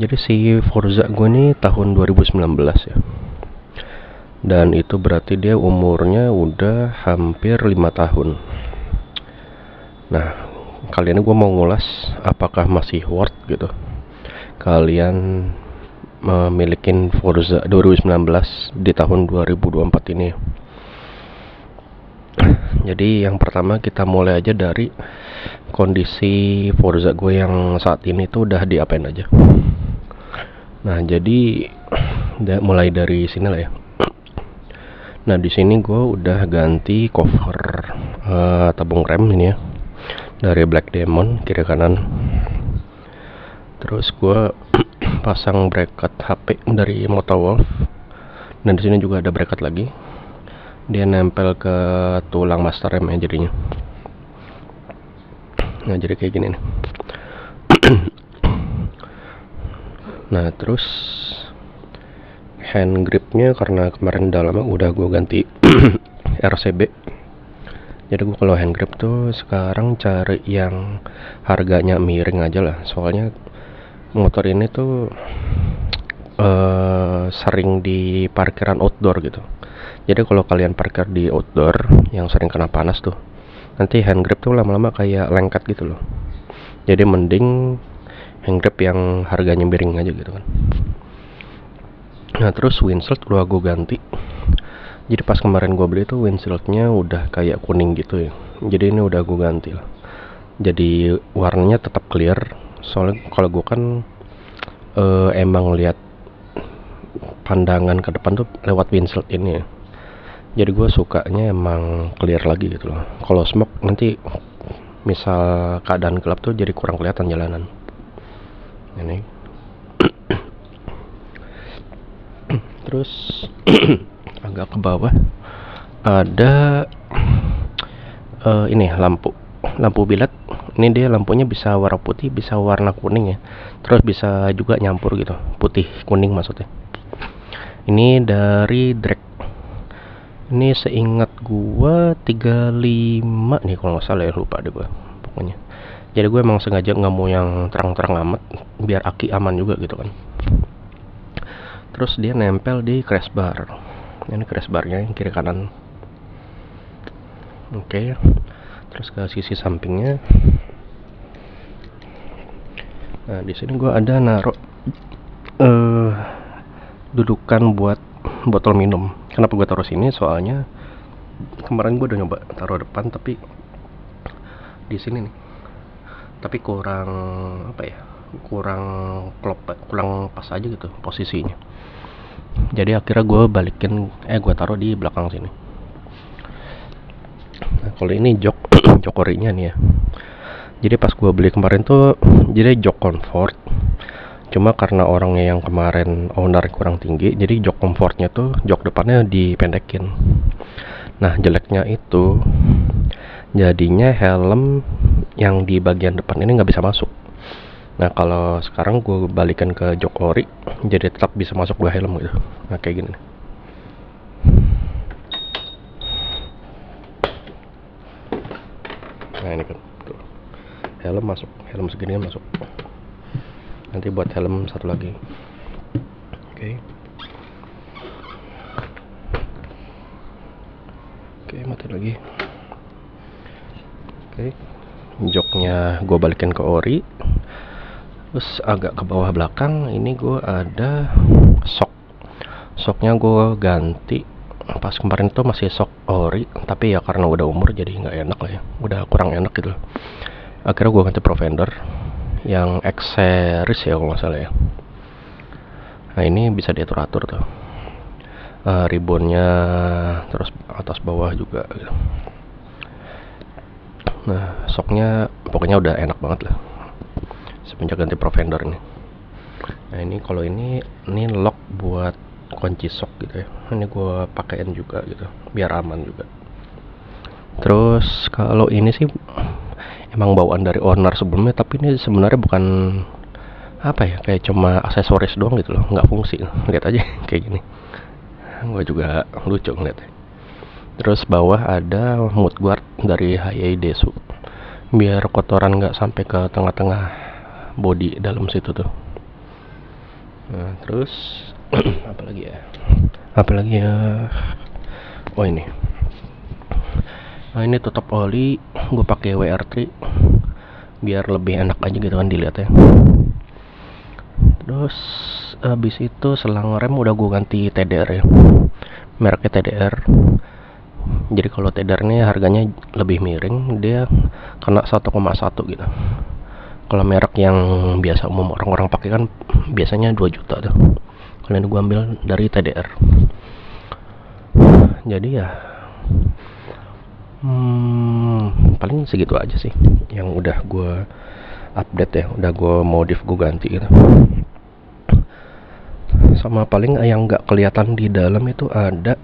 Jadi si Forza gue ini tahun 2019 ya. Dan itu berarti dia umurnya udah hampir 5 tahun. Nah, kali ini gue mau ngulas apakah masih worth gitu kalian memiliki Forza 2019 di tahun 2024 ini. Jadi yang pertama kita mulai aja dari kondisi Forza gue yang saat ini tuh udah diapain aja. Nah, jadi mulai dari sini lah ya. Nah, di sini gue udah ganti cover tabung rem ini ya, dari Black Diamond kiri kanan. Terus gue pasang bracket HP dari Motowolf. Dan di sini juga ada bracket lagi. Dia nempel ke tulang master rem ya jadinya. Nah, jadi kayak gini nih. Nah, terus hand gripnya karena kemarin udah lama udah gue ganti RCB. Jadi gue kalau hand grip tuh sekarang cari yang harganya miring aja lah. Soalnya motor ini tuh sering di parkiran outdoor gitu. Jadi kalau kalian parkir di outdoor yang sering kena panas tuh, nanti hand grip tuh lama-lama kayak lengket gitu loh. Jadi mending hand grip yang harganya miring aja gitu kan. Nah, terus windshield udah gue ganti. Jadi pas kemarin gue beli tuh windshieldnya udah kayak kuning gitu ya. Jadi ini udah gue ganti lah. Jadi warnanya tetap clear. Soalnya kalau gue kan emang lihat pandangan ke depan tuh lewat windshield ini ya. Jadi gue sukanya emang clear lagi gitu loh. Kalau smoke nanti misal keadaan gelap tuh jadi kurang kelihatan jalanan. Ini. Terus agak ke bawah ada ini lampu bilet. Ini dia lampunya bisa warna putih, bisa warna kuning ya. Terus bisa juga nyampur gitu, putih kuning maksudnya. Ini dari Drake. Ini seingat gua 35 nih kalau nggak salah ya, lupa deh gua pokoknya. Jadi gue emang sengaja nggak mau yang terang-terang amat biar aki aman juga gitu kan. Terus dia nempel di crash bar. Ini crash barnya yang kiri kanan. Oke. Terus ke sisi sampingnya. Nah, di sini gue ada naruh dudukan buat botol minum. Kenapa gue taruh sini? Soalnya kemarin gue udah nyoba taruh depan tapi di sini nih. Tapi kurang apa ya? Kurang klop, kurang pas aja gitu posisinya. Jadi akhirnya gue balikin, gue taruh di belakang sini. Nah, kalau ini jok orinya nih ya. Jadi pas gue beli kemarin tuh jadi jok comfort. Cuma karena orangnya yang kemarin owner kurang tinggi, jadi jok comfortnya tuh jok depannya dipendekin. Nah, jeleknya itu jadinya helm yang di bagian depan ini nggak bisa masuk. Nah, kalau sekarang gue balikan ke jok ori, jadi tetap bisa masuk dua helm gitu. Nah, kayak gini. Nah, ini kan tuh. Helm masuk, helm segini masuk. Nanti buat helm satu lagi. Oke. Oke, mati lagi. Oke. Joknya gue balikin ke ori. Terus agak ke bawah belakang ini gue ada Shocknya gue ganti. Pas kemarin tuh masih shock ori, tapi ya karena udah umur jadi nggak enak lah ya, udah kurang enak gitu. Akhirnya gue ganti Provender yang X series ya kalau nggak salah ya. Nah, ini bisa diatur-atur tuh ribbonnya, terus atas bawah juga gitu. Nah, shocknya pokoknya udah enak banget lah semenjak ganti Provender ini. Nah, ini kalau ini lock buat kunci shock gitu ya. Ini gue pakein juga gitu biar aman juga. Terus kalau ini sih emang bawaan dari owner sebelumnya, tapi ini sebenarnya bukan apa ya, kayak cuma aksesoris doang gitu loh, nggak fungsi. Lihat aja kayak gini. Gue juga lucu ngeliatnya. Terus bawah ada mudguard dari Daihatsu biar kotoran nggak sampai ke tengah-tengah bodi dalam situ tuh. Nah, terus apalagi ya, oh ini. Nah, ini tutup oli gue pakai WR3 biar lebih enak aja gitu kan dilihatnya. Terus habis itu selang rem udah gue ganti TDR ya, mereknya TDR. Jadi kalau TDR ini harganya lebih miring, dia kena 1,1 gitu. Kalau merek yang biasa umum orang-orang pakai kan biasanya 2 juta tuh. Kalau ini gue ambil dari TDR. Jadi ya paling segitu aja sih yang udah gue update ya, udah gue modif, gue ganti gitu. Sama paling yang nggak kelihatan di dalam itu ada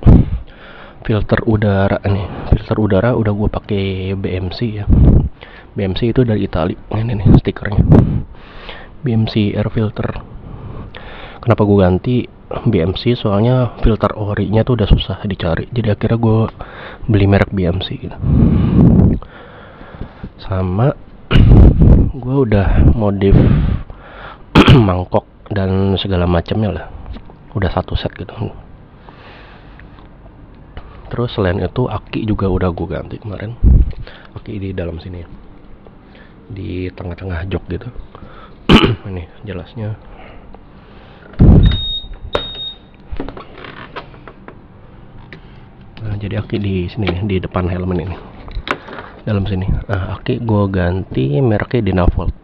filter udara nih. Filter udara udah gue pakai BMC ya. BMC itu dari Itali. Ini nih stikernya, BMC air filter. Kenapa gue ganti BMC? Soalnya filter ori-nya tuh udah susah dicari, jadi akhirnya gue beli merek BMC gitu. Sama gue udah modif mangkok dan segala macamnya lah, udah satu set gitu. Terus selain itu aki juga udah gue ganti kemarin. Aki di dalam sini, di tengah-tengah jok gitu. Ini jelasnya. Nah, jadi aki di sini nih, di depan helm ini, dalam sini. Nah, aki gue ganti mereknya Dynavolt.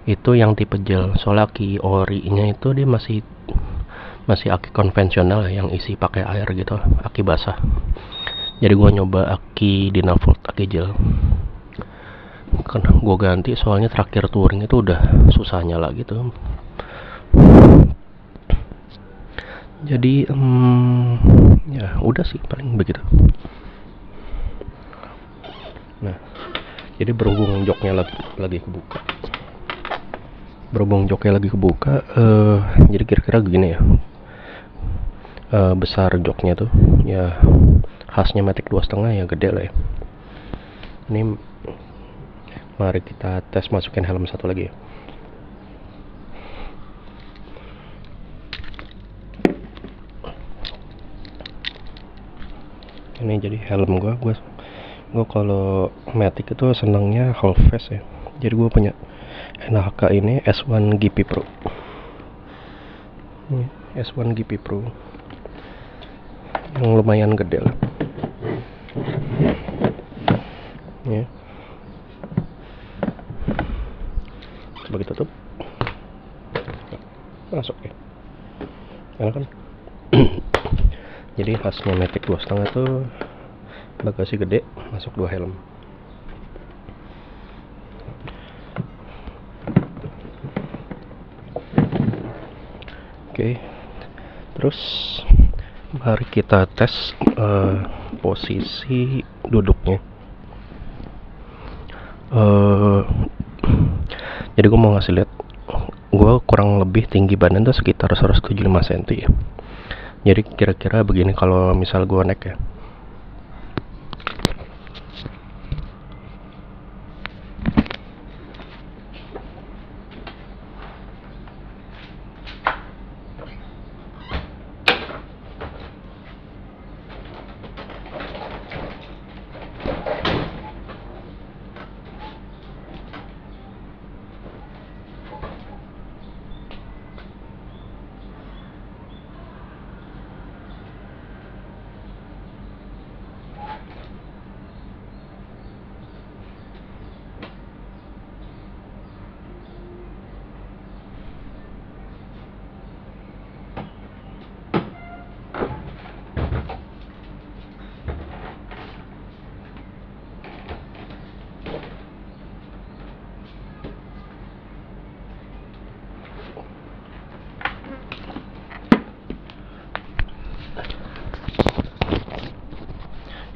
Itu yang tipe gel. Soalnya aki ori-nya itu dia masih aki konvensional yang isi pakai air gitu, aki basah. Jadi gue nyoba aki Dynavolt, aki gel. Kan gue ganti soalnya terakhir touring itu udah susah nyala gitu. Jadi ya udah sih paling begitu. Nah, jadi berhubung joknya lagi kebuka. Jadi kira-kira gini ya. Besar joknya tuh ya khasnya Matic 2,5 ya, gede lah ya. Ini mari kita tes masukin helm satu lagi ya. Ini jadi helm gue kalau Matic itu senangnya half face ya. Jadi gue punya NHK ini S1 GP Pro. Ini S1 GP Pro yang lumayan gede lah ya. Coba kita tutup, masuk ya, enak kan. Jadi khasnya Matic 2,5 tuh bagasi gede, masuk 2 helm. Oke, terus mari kita tes posisi duduknya. Jadi gue mau ngasih lihat, gue kurang lebih tinggi badan tuh sekitar 175 cm ya. Jadi kira-kira begini kalau misal gue naik ya.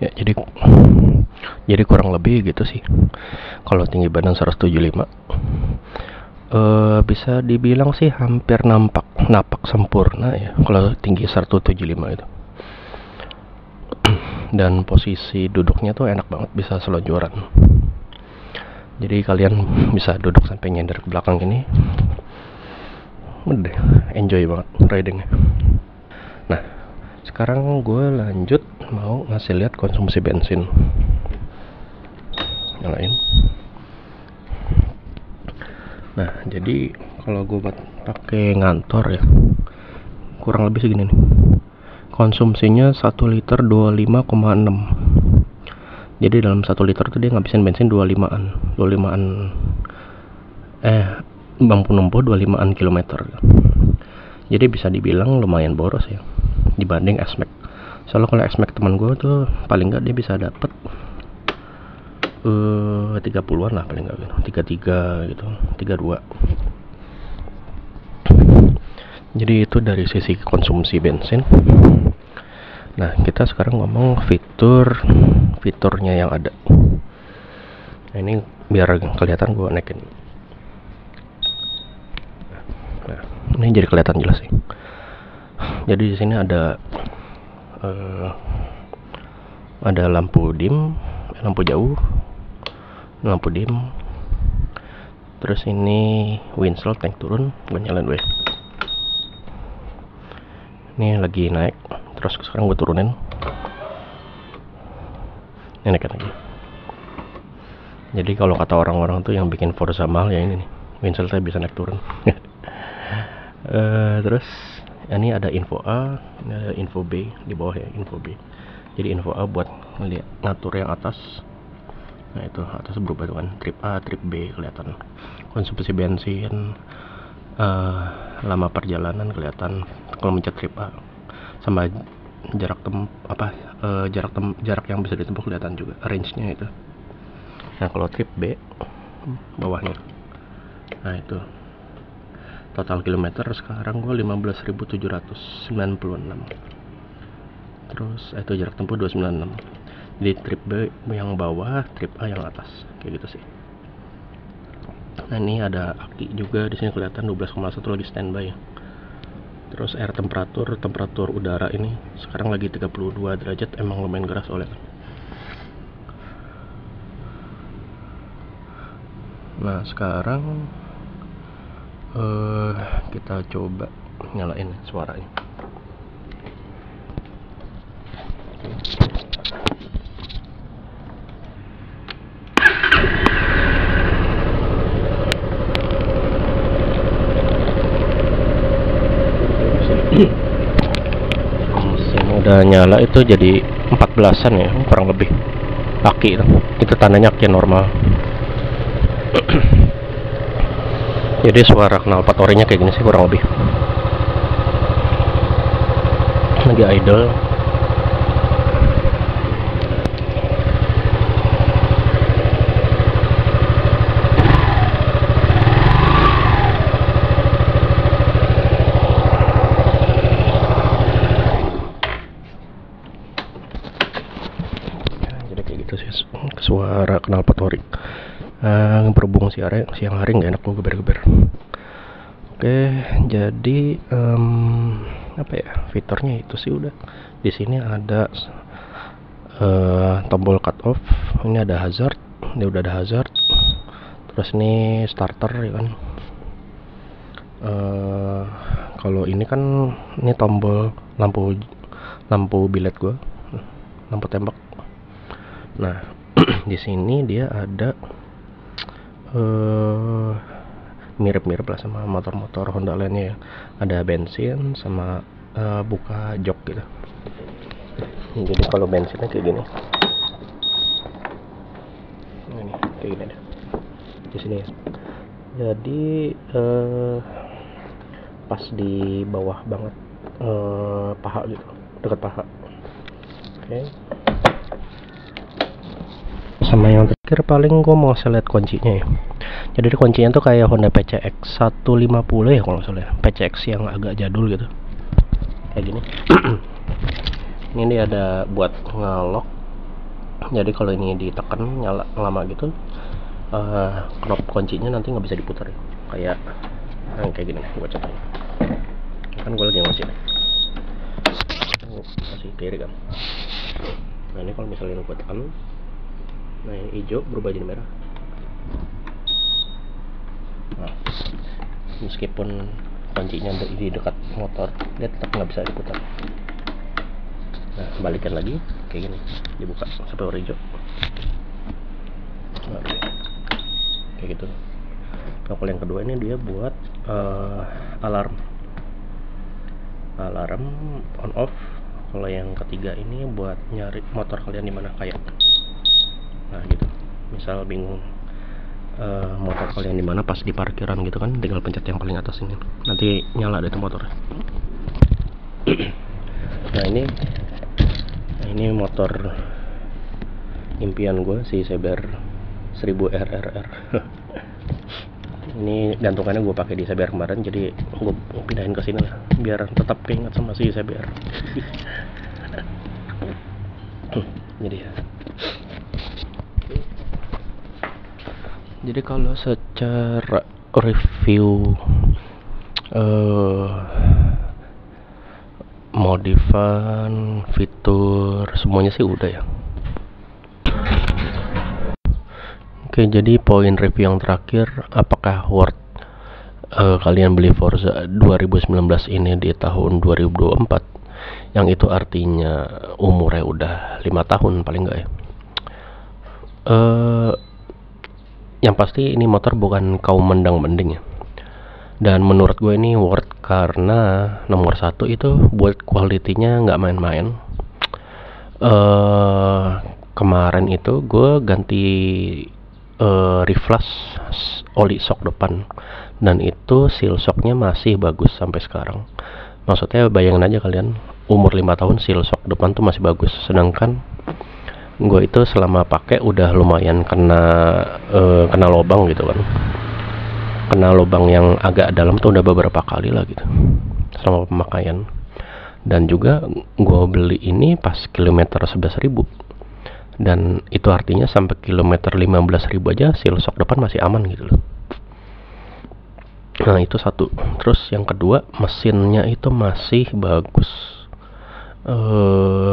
Ya, jadi kurang lebih gitu sih. Kalau tinggi badan 175, bisa dibilang sih hampir napak sempurna ya kalau tinggi 175 itu. Dan posisi duduknya tuh enak banget, bisa selonjoran. Jadi kalian bisa duduk sampai nyender ke belakang ini. udah enjoy banget ridingnya. Nah sekarang gue lanjut mau ngasih lihat konsumsi bensin. Nyalain. Nah jadi kalau gue pakai ngantor ya kurang lebih segini nih. Konsumsinya 1 liter 25,6. Jadi dalam 1 liter tuh dia ngabisin bensin 25an mampu nempuh 25an kilometer. Jadi bisa dibilang lumayan boros ya dibanding S-Max. Soalnya kalau S-Max teman gue tuh paling nggak dia bisa dapet 30-an lah paling nggak gitu, 33 gitu, 32. Jadi itu dari sisi konsumsi bensin. Nah kita sekarang ngomong fiturnya yang ada. Nah ini biar kelihatan gue naikin. Nah ini jadi kelihatan jelas sih. Jadi di sini ada lampu dim, lampu jauh, lampu dim. Terus ini windshield naik turun, gue nyalain dulu. Ini lagi naik, terus sekarang gue turunin. Ini naikin lagi. Jadi kalau kata orang-orang tuh yang bikin Forza mahal ya ini nih, windshieldnya bisa naik turun. Terus ini ada info A, ini ada info B di bawah ya, info B. Jadi info A buat ngeliat ngatur yang atas. Nah itu atas berubah tuh kan, trip A, trip B kelihatan. Konsumsi bensin, lama perjalanan kelihatan kalau mencet trip A, sama jarak jarak yang bisa ditempuh kelihatan juga, range-nya itu. Nah kalau trip B bawahnya, nah itu total kilometer sekarang gue 15.796. Terus itu jarak tempuh 296. Jadi trip B yang bawah, trip A yang atas, kayak gitu sih. Nah ini ada aki juga di sini kelihatan 12,1 lagi standby. Terus air temperatur udara ini sekarang lagi 32 derajat, emang lumayan keras soalnya. Nah sekarang kita coba nyalain suaranya. Mesin udah nyala, itu jadi 14an ya kurang lebih aki itu tandanya aki normal. Jadi suara knalpot orinya kayak gini sih kurang lebih. Lagi idle. Jadi kayak gitu sih suara knalpot ori. Berhubung siang hari nggak enak gue geber-geber. Oke, jadi apa ya, fiturnya itu sih udah. Di sini ada tombol cut off, ini ada hazard, ini udah ada hazard. Terus ini starter ya kan. Kalau ini kan ini tombol lampu bilet gua, lampu tembak. Nah di sini dia ada mirip-mirip lah sama motor-motor Honda lainnya ya. Ada bensin sama buka jok gitu. Jadi kalau bensinnya kayak gini. Ini kayak gini deh. Di sini ya. Jadi pas di bawah banget paha gitu, dekat paha. Oke. Sama yang terakhir paling gue mau lihat kuncinya ya. Jadi kuncinya tuh kayak Honda PCX 150 ya kalau nggak salah, PCX yang agak jadul gitu kayak gini. Ini dia ada buat ngelok, jadi kalau ini ditekan nyala lama gitu, knop kuncinya nanti nggak bisa diputar ya. Kayak kayak gini, gue contohin kan, gue lagi ngunci nih, masih kiri kan. Nah ini kalau misalnya gue tekan, nah yang hijau berubah jadi merah. Nah, meskipun kuncinya di dekat motor, dia tetap nggak bisa diputar. Nah, balikan lagi kayak gini, dibuka sampai warna hijau. Nah, kayak gitu. Nah, kalau yang kedua ini dia buat alarm on off. Kalau yang ketiga ini buat nyari motor kalian di mana, kayak nah gitu. Misal bingung motor kalian di mana pas di parkiran gitu kan, tinggal pencet yang paling atas ini, nanti nyala deh itu motornya. Nah, ini motor impian gue, si CBR 1000 RRR. Ini gantungannya gue pakai di CBR kemarin, jadi gue pindahin ke sini lah biar tetap keinget sama si CBR. Jadi kalau secara review modifan, fitur, semuanya sih udah ya. Oke, jadi poin review yang terakhir, apakah worth kalian beli Forza 2019 ini di tahun 2024, yang itu artinya umurnya udah 5 tahun paling enggak ya. Yang pasti ini motor bukan kaum mendang-mending ya. Dan menurut gue ini worth karena nomor satu itu buat kualitinya nggak main-main. Kemarin itu gue ganti reflash oli shock depan, dan itu seal shocknya masih bagus sampai sekarang. Maksudnya bayangin aja kalian, umur 5 tahun seal shock depan tuh masih bagus, sedangkan gue itu selama pakai udah lumayan kena lubang gitu kan, kena lubang yang agak dalam tuh udah beberapa kali lah gitu selama pemakaian. Dan juga gue beli ini pas kilometer 11.000, dan itu artinya sampai kilometer 15.000 aja seal shock depan masih aman gitu loh. Nah, itu satu. Terus yang kedua, mesinnya itu masih bagus,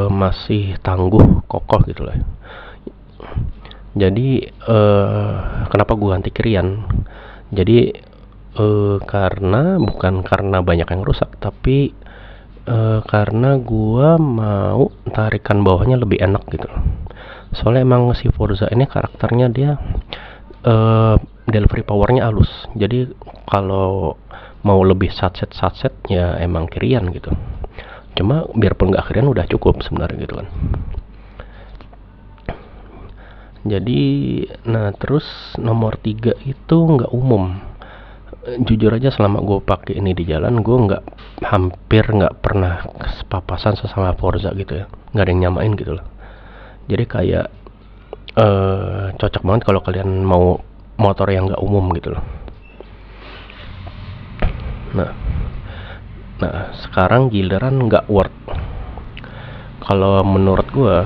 masih tangguh, kokoh gitu loh. Jadi kenapa gue ganti kirian? Jadi bukan karena banyak yang rusak, tapi karena gue mau tarikan bawahnya lebih enak gitu loh. Soalnya emang si Forza ini karakternya dia delivery powernya halus, jadi kalau mau lebih satset ya emang kirian gitu. Cuma biarpun nggak kirian udah cukup sebenarnya gitu kan. Jadi nah, terus nomor 3 itu nggak umum. Jujur aja selama gue pakai ini di jalan, gue hampir nggak pernah papasan sesama Forza gitu ya, nggak ada yang nyamain gitu loh. Jadi kayak cocok banget kalau kalian mau motor yang nggak umum gitu loh. Nah sekarang giliran nggak worth. Kalau menurut gue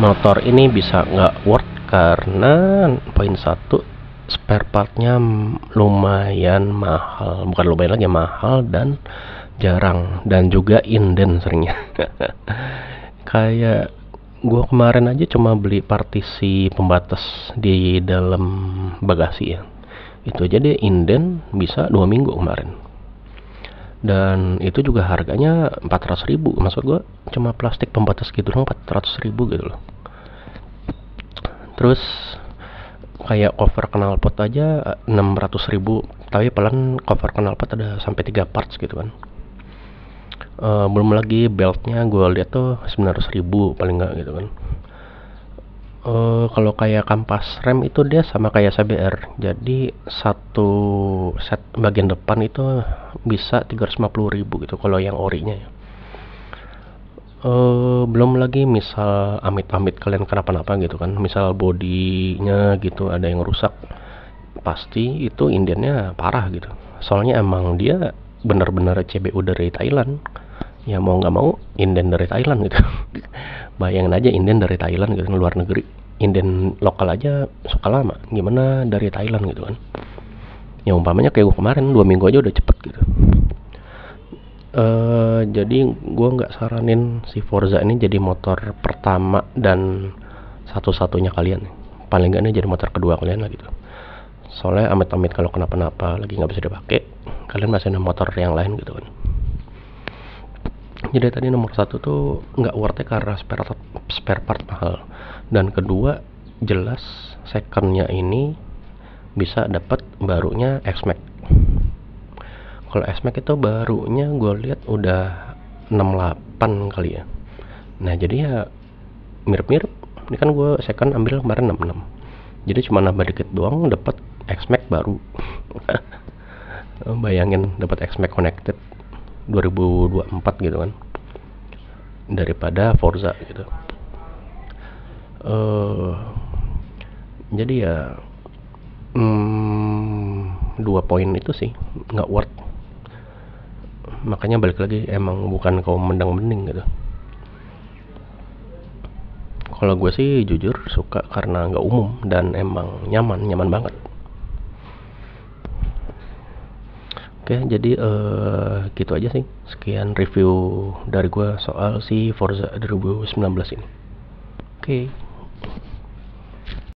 motor ini bisa nggak worth karena poin satu, spare partnya lumayan mahal, bukan lumayan lagi, mahal dan jarang, dan juga inden seringnya. Kayak gue kemarin aja cuma beli partisi pembatas di dalam bagasi ya, itu aja dia inden bisa 2 minggu kemarin, dan itu juga harganya 400.000. Maksud gue cuma plastik pembatas gitu dong, 400.000 gitu loh. Terus kayak cover knalpot aja 600.000, tapi pelan cover knalpot ada sampai 3 parts gitu kan. Belum lagi beltnya gue lihat tuh 900.000 paling nggak gitu kan. Kalau kayak kampas rem itu dia sama kayak CBR, jadi satu set bagian depan itu bisa 350.000 gitu kalau yang orinya ya. Belum lagi misal amit-amit kalian kenapa-napa gitu kan, misal bodinya gitu ada yang rusak, pasti itu indiannya parah gitu. Soalnya emang dia bener-bener CBU dari Thailand ya, mau nggak mau inden dari Thailand gitu. Bayangin aja inden dari Thailand gitu, luar negeri. Inden lokal aja suka lama, gimana dari Thailand gitu kan. Ya umpamanya kayak gue kemarin 2 minggu aja udah cepet gitu. Jadi gue nggak saranin si Forza ini jadi motor pertama dan satu-satunya kalian. Paling nggak ini jadi motor kedua kalian lah gitu. Soalnya amit-amit kalau kenapa-napa lagi nggak bisa dipakai, kalian masih ada motor yang lain gitu kan. Jadi tadi nomor satu tuh nggak worth it karena spare part mahal, dan kedua jelas secondnya ini bisa dapat barunya X-Max. Kalau X-Max itu barunya gue lihat udah 68 kali ya. Nah jadi ya mirip-mirip. Ini kan gue second ambil kemarin 66. Jadi cuma nambah dikit doang dapat X-Max baru. Bayangin dapat X-Max connected 2024 gitu kan, daripada Forza gitu. Jadi ya 2 poin itu sih nggak worth. Makanya balik lagi, emang bukan kaum mendang-mending gitu. Kalau gue sih jujur suka karena nggak umum dan emang nyaman banget. Oke, jadi gitu aja sih. Sekian review dari gue soal si Forza 2019 ini. Oke.